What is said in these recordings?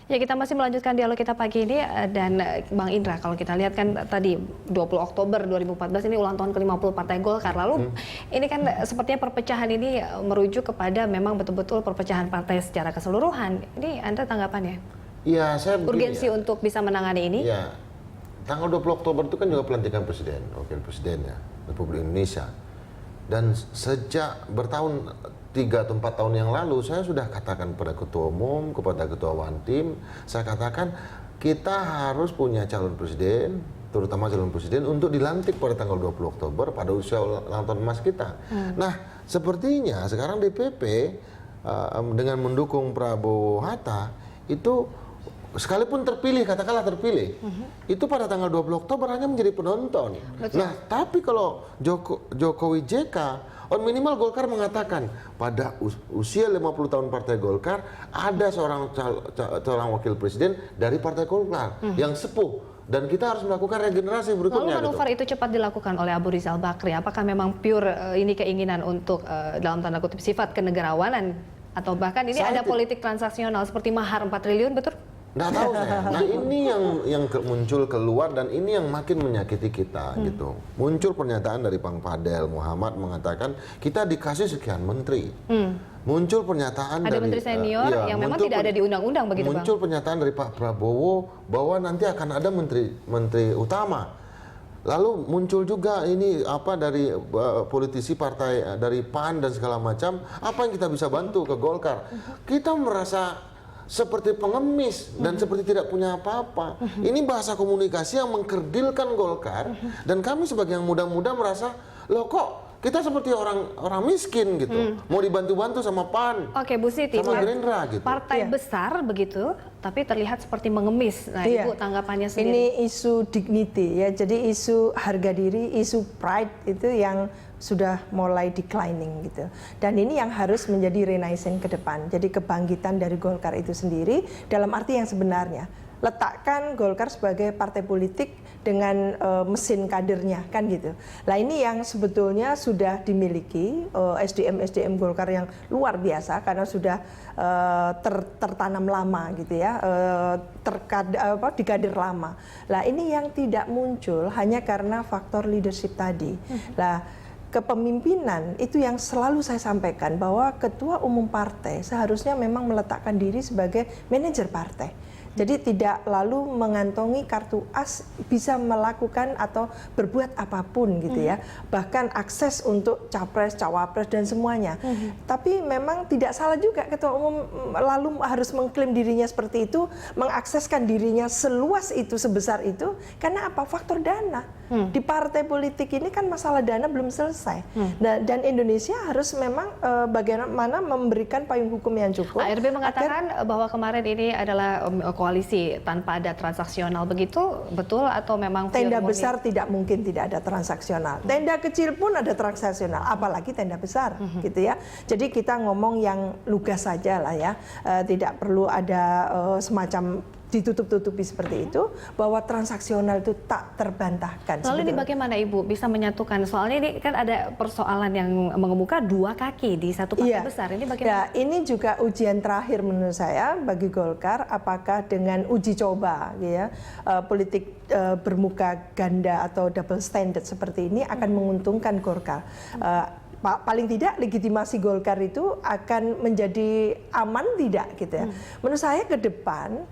Ya, kita masih melanjutkan dialog kita pagi ini dan Bang Indra, kalau kita lihat kan tadi 20 Oktober 2014 ini ulang tahun ke-50 Partai Golkar. Lalu ini kan sepertinya perpecahan ini merujuk kepada memang betul-betul perpecahan partai secara keseluruhan. Ini Anda tanggapannya? Iya, saya urgensi ya, untuk bisa menangani ini? Iya. Tanggal 20 Oktober itu kan juga pelantikan presiden, wakil presiden ya, Republik Indonesia. Dan sejak bertahun 3 atau 4 tahun yang lalu saya sudah katakan kepada ketua umum, kepada ketua Wantim, saya katakan kita harus punya calon presiden, terutama calon presiden untuk dilantik pada tanggal 20 Oktober pada usia ulang tahun emas kita. Nah, sepertinya sekarang DPP dengan mendukung Prabowo Hatta itu sekalipun terpilih, katakanlah terpilih, itu pada tanggal 20 Oktober hanya menjadi penonton. Betul. Nah, tapi kalau Jokowi JK, minimal Golkar mengatakan pada usia 50 tahun Partai Golkar ada seorang wakil presiden dari Partai Golkar yang sepuh, dan kita harus melakukan regenerasi berikutnya. Lalu manuver itu cepat dilakukan oleh Abu Rizal Bakri. Apakah memang pure ini keinginan untuk dalam tanda kutip sifat kenegarawanan, atau bahkan ini ada politik transaksional seperti mahar 4 triliun, betul? Nggak tahu saya. Nah, ini yang muncul keluar, dan ini yang makin menyakiti kita gitu. Muncul pernyataan dari Bang Fadel Muhammad mengatakan kita dikasih sekian menteri. Muncul pernyataan ada dari menteri senior yang memang tidak ada di undang-undang, begitu Bang? Muncul pernyataan dari Pak Prabowo bahwa nanti akan ada menteri utama. Lalu muncul juga ini dari politisi partai dari PAN dan segala macam, apa yang kita bisa bantu ke Golkar. Kita merasa seperti pengemis dan seperti tidak punya apa-apa. Ini bahasa komunikasi yang mengkerdilkan Golkar, dan kami sebagai yang muda-muda merasa, loh kok kita seperti orang miskin gitu, mau dibantu-bantu sama PAN, Oke, Bu Siti, sama Gerindra gitu. Partai besar begitu, tapi terlihat seperti mengemis. Nah, Ibu tanggapannya sendiri? Ini isu dignity ya, jadi isu harga diri, isu pride itu yang sudah mulai declining gitu. Dan ini yang harus menjadi renaissance ke depan. Jadi kebangkitan dari Golkar itu sendiri dalam arti yang sebenarnya. Letakkan Golkar sebagai partai politik dengan mesin kadernya, kan gitu. Nah, ini yang sebetulnya sudah dimiliki SDM Golkar yang luar biasa karena sudah tertanam lama gitu ya, dikader lama. Nah, ini yang tidak muncul hanya karena faktor leadership tadi. Nah, kepemimpinan itu yang selalu saya sampaikan bahwa ketua umum partai seharusnya memang meletakkan diri sebagai manajer partai. Jadi tidak lalu mengantongi kartu as, bisa melakukan atau berbuat apapun gitu ya. Bahkan akses untuk capres, cawapres dan semuanya. Tapi memang tidak salah juga ketua umum lalu harus mengklaim dirinya seperti itu, mengakseskan dirinya seluas itu, sebesar itu, karena apa? Faktor dana. Di partai politik ini kan masalah dana belum selesai. Dan Indonesia harus memang bagaimana memberikan payung hukum yang cukup. ARB mengatakan bahwa kemarin ini adalah koalisi tanpa ada transaksional, begitu betul atau memang tenda besar tidak mungkin tidak ada transaksional. Tenda kecil pun ada transaksional, apalagi tenda besar gitu ya. Jadi kita ngomong yang lugas saja lah ya. Tidak perlu ada semacam ditutup-tutupi seperti itu, bahwa transaksional itu tak terbantahkan. Lalu ini bagaimana Ibu bisa menyatukan? Soalnya ini kan ada persoalan yang mengemuka dua kaki di satu partai besar. Ini bagaimana? Ya, ini juga ujian terakhir menurut saya bagi Golkar, apakah dengan uji coba ya, politik bermuka ganda atau double standard seperti ini akan menguntungkan Golkar. Paling tidak legitimasi Golkar itu akan menjadi aman tidak gitu ya. Menurut saya ke depan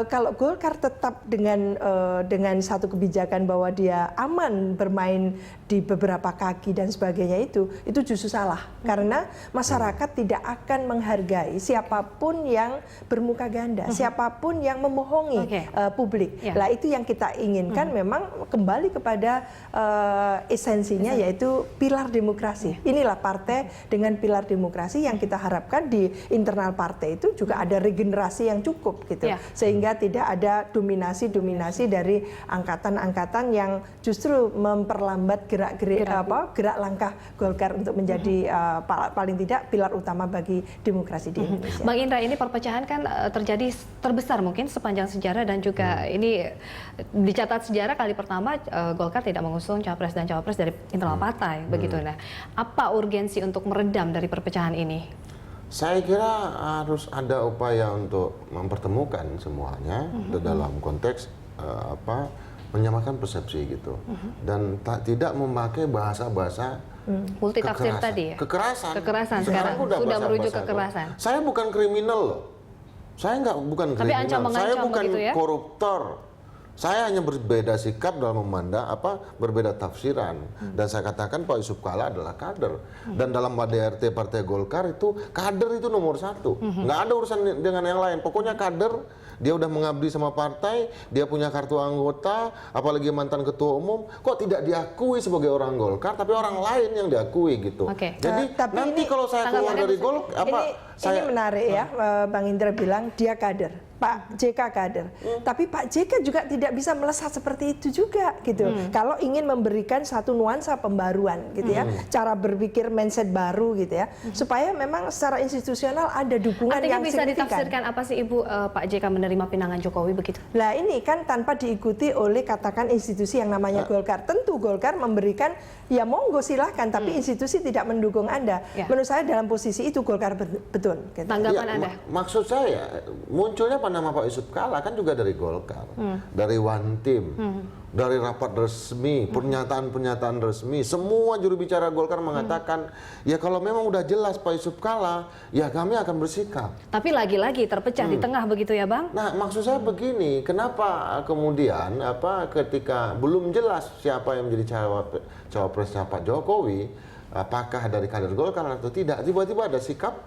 kalau Golkar tetap dengan satu kebijakan bahwa dia aman bermain di beberapa kaki dan sebagainya, itu justru salah, karena masyarakat tidak akan menghargai siapapun yang bermuka ganda, siapapun yang membohongi publik. Lah itu yang kita inginkan, memang kembali kepada esensinya, yaitu pilar demokrasi. Inilah partai dengan pilar demokrasi yang kita harapkan di internal partai itu juga ada regenerasi yang cukup gitu, sehingga tidak ada dominasi dari angkatan-angkatan yang justru memperlambat gerak langkah Golkar untuk menjadi paling tidak pilar utama bagi demokrasi di Indonesia. Bang Indra, ini perpecahan kan terjadi terbesar mungkin sepanjang sejarah, dan juga ini dicatat sejarah kali pertama Golkar tidak mengusung capres dan cawapres dari internal partai begitu. Nah, apa urgensi untuk meredam dari perpecahan ini? Saya kira harus ada upaya untuk mempertemukan semuanya dalam konteks menyamakan persepsi gitu, dan tidak memakai bahasa-bahasa multitafsir tadi ya. Kekerasan sekarang sudah merujuk kekerasan. Saya bukan kriminal loh. Saya bukan Tapi kriminal. Saya bukan begitu ya? koruptor. Saya hanya berbeda sikap dalam memandang berbeda tafsiran, dan saya katakan Pak Yusuf Kalla adalah kader, dan dalam ADRT Partai Golkar itu kader itu nomor 1, nggak ada urusan dengan yang lain. Pokoknya kader, dia udah mengabdi sama partai, dia punya kartu anggota, apalagi mantan ketua umum, kok tidak diakui sebagai orang Golkar, tapi orang lain yang diakui gitu. Jadi tapi nanti kalau saya keluar dari Golkar, ini menarik ya, Bang Indra bilang dia kader. Pak JK kader, tapi Pak JK juga tidak bisa melesat seperti itu juga gitu. Kalau ingin memberikan satu nuansa pembaruan gitu ya, cara berpikir mindset baru gitu ya, supaya memang secara institusional ada dukungan Artinya yang bisa signifikan. ditafsirkan apa sih Ibu Pak JK menerima pinangan Jokowi begitu? Nah ini kan tanpa diikuti oleh katakan institusi yang namanya Golkar. Tentu Golkar memberikan ya monggo silahkan, tapi institusi tidak mendukung Anda. Menurut saya dalam posisi itu Golkar betul. Gitu. Tanggapan Anda? Maksud saya munculnya nama Pak Yusuf Kalla kan juga dari Golkar, dari One Team, dari rapat resmi, pernyataan-pernyataan resmi, semua juru bicara Golkar mengatakan, ya kalau memang udah jelas Pak Yusuf Kalla, ya kami akan bersikap. Tapi lagi-lagi terpecah di tengah begitu ya Bang? Nah maksud saya begini, kenapa kemudian ketika belum jelas siapa yang menjadi cawapresnya Pak Jokowi, apakah dari kader Golkar atau tidak, tiba-tiba ada sikap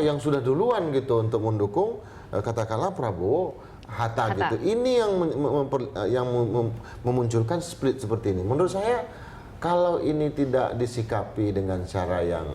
yang sudah duluan gitu untuk mendukung katakanlah Prabowo Hatta gitu. Ini yang memunculkan split seperti ini. Menurut saya kalau ini tidak disikapi dengan cara yang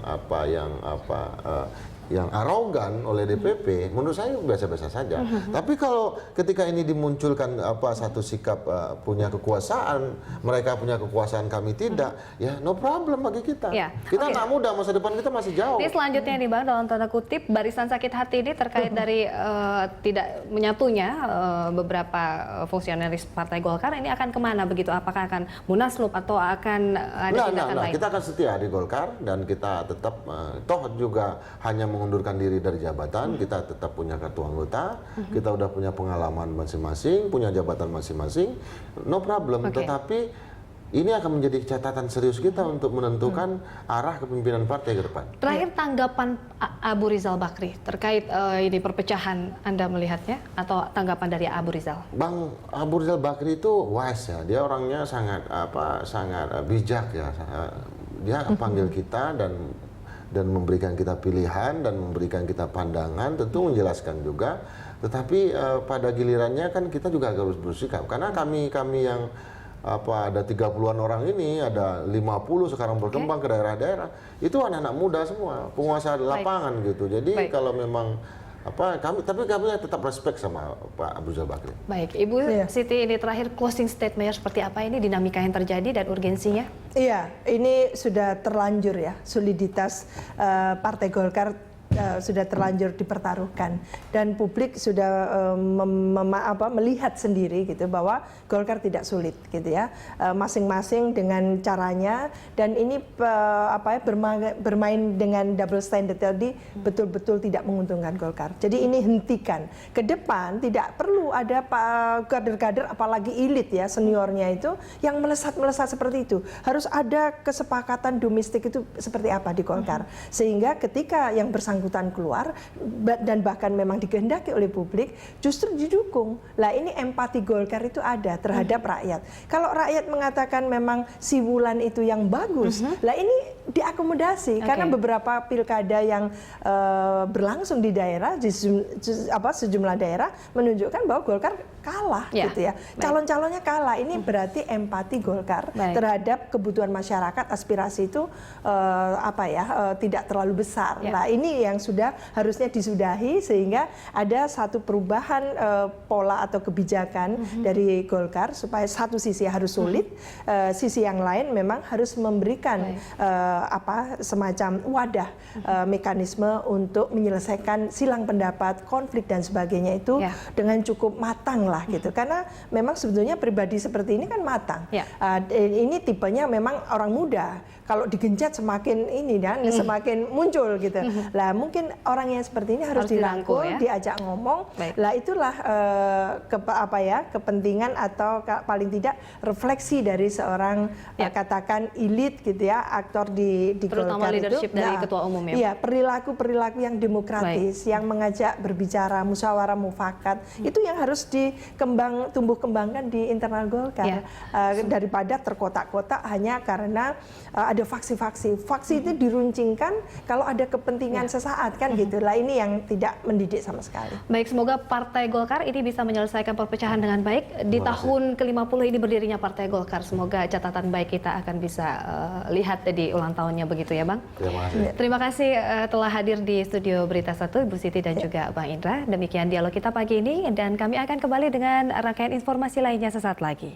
arogan oleh DPP, menurut saya biasa-biasa saja. Tapi kalau ketika ini dimunculkan satu sikap punya kekuasaan, mereka punya kekuasaan kami tidak, ya no problem bagi kita. Kita nggak muda, masa depan kita masih jauh. Ini selanjutnya nih Bang, dalam tanda kutip barisan sakit hati ini terkait dari tidak menyatunya beberapa fungsionaris Partai Golkar, ini akan kemana begitu? Apakah akan munaslup atau akan ada tindakan lain? Kita akan setia di Golkar, dan kita tetap toh juga hanya mengundurkan diri dari jabatan, kita tetap punya kartu anggota, kita udah punya pengalaman masing-masing, punya jabatan masing-masing, no problem. Tetapi ini akan menjadi catatan serius kita untuk menentukan arah kepemimpinan partai ke depan. Terakhir tanggapan Abu Rizal Bakri terkait ini perpecahan, Anda melihatnya atau tanggapan dari Abu Rizal? Bang Abu Rizal Bakri itu wise ya, dia orangnya sangat bijak ya. Dia panggil kita dan memberikan kita pilihan dan memberikan kita pandangan, tentu menjelaskan juga. Tetapi pada gilirannya kan kita juga harus bersikap, karena kami yang ada 30-an orang ini, ada 50 sekarang berkembang ke daerah-daerah, itu anak-anak muda semua, penguasa lapangan gitu. Jadi kalau memang kami tetap respect sama Pak Abu Rizal Bakri. Baik, Ibu Siti, ini terakhir closing statement seperti apa ini dinamika yang terjadi dan urgensinya? Iya, ini sudah terlanjur ya, soliditas Partai Golkar sudah terlanjur dipertaruhkan, dan publik sudah melihat sendiri gitu bahwa Golkar tidak sulit gitu ya, masing-masing dengan caranya, dan ini bermain dengan double standard tadi betul-betul tidak menguntungkan Golkar. Jadi ini hentikan. Ke depan tidak perlu ada kader-kader apalagi elit ya, seniornya itu yang melesat-melesat seperti itu. Harus ada kesepakatan domestik itu seperti apa di Golkar, sehingga ketika yang bersangkutan keluar dan bahkan memang dikehendaki oleh publik justru didukung. Lah ini empati Golkar itu ada terhadap rakyat. Kalau rakyat mengatakan memang si Wulan itu yang bagus, lah ini diakomodasi karena beberapa pilkada yang berlangsung di daerah, di sejumlah daerah menunjukkan bahwa Golkar kalah gitu ya. Calon-calonnya kalah. Ini berarti empati Golkar terhadap kebutuhan masyarakat, aspirasi itu tidak terlalu besar. Nah, ini yang sudah harusnya disudahi, sehingga ada satu perubahan pola atau kebijakan dari Golkar supaya satu sisi harus solid, sisi yang lain memang harus memberikan semacam wadah mekanisme untuk menyelesaikan silang pendapat, konflik dan sebagainya itu dengan cukup matang lah gitu. Karena memang sebetulnya pribadi seperti ini kan matang. Ini tipenya memang orang muda, kalau digencet semakin ini dan semakin muncul gitu. Lah mungkin orang yang seperti ini harus dirangkul, ya? diajak ngomong. Baik. Lah itulah kepentingan atau paling tidak refleksi dari seorang katakan elit gitu ya, aktor di terutama Golkar leadership itu. dari ketua umum ya. Iya, perilaku yang demokratis, yang mengajak berbicara, musyawarah mufakat, itu yang harus tumbuh kembangkan di internal Golkar. Daripada terkotak-kotak hanya karena ada faksi-faksi. Faksi itu diruncingkan kalau ada kepentingan sesaat kan gitu. Lah ini yang tidak mendidik sama sekali. Baik, semoga Partai Golkar ini bisa menyelesaikan perpecahan dengan baik. Di tahun ke-50 ini berdirinya Partai Golkar. Semoga catatan baik kita akan bisa lihat di ulang tahunnya begitu ya Bang. Terima kasih. Terima kasih telah hadir di studio Berita 1 Ibu Siti dan juga Bang Indra. Demikian dialog kita pagi ini dan kami akan kembali dengan rangkaian informasi lainnya sesaat lagi.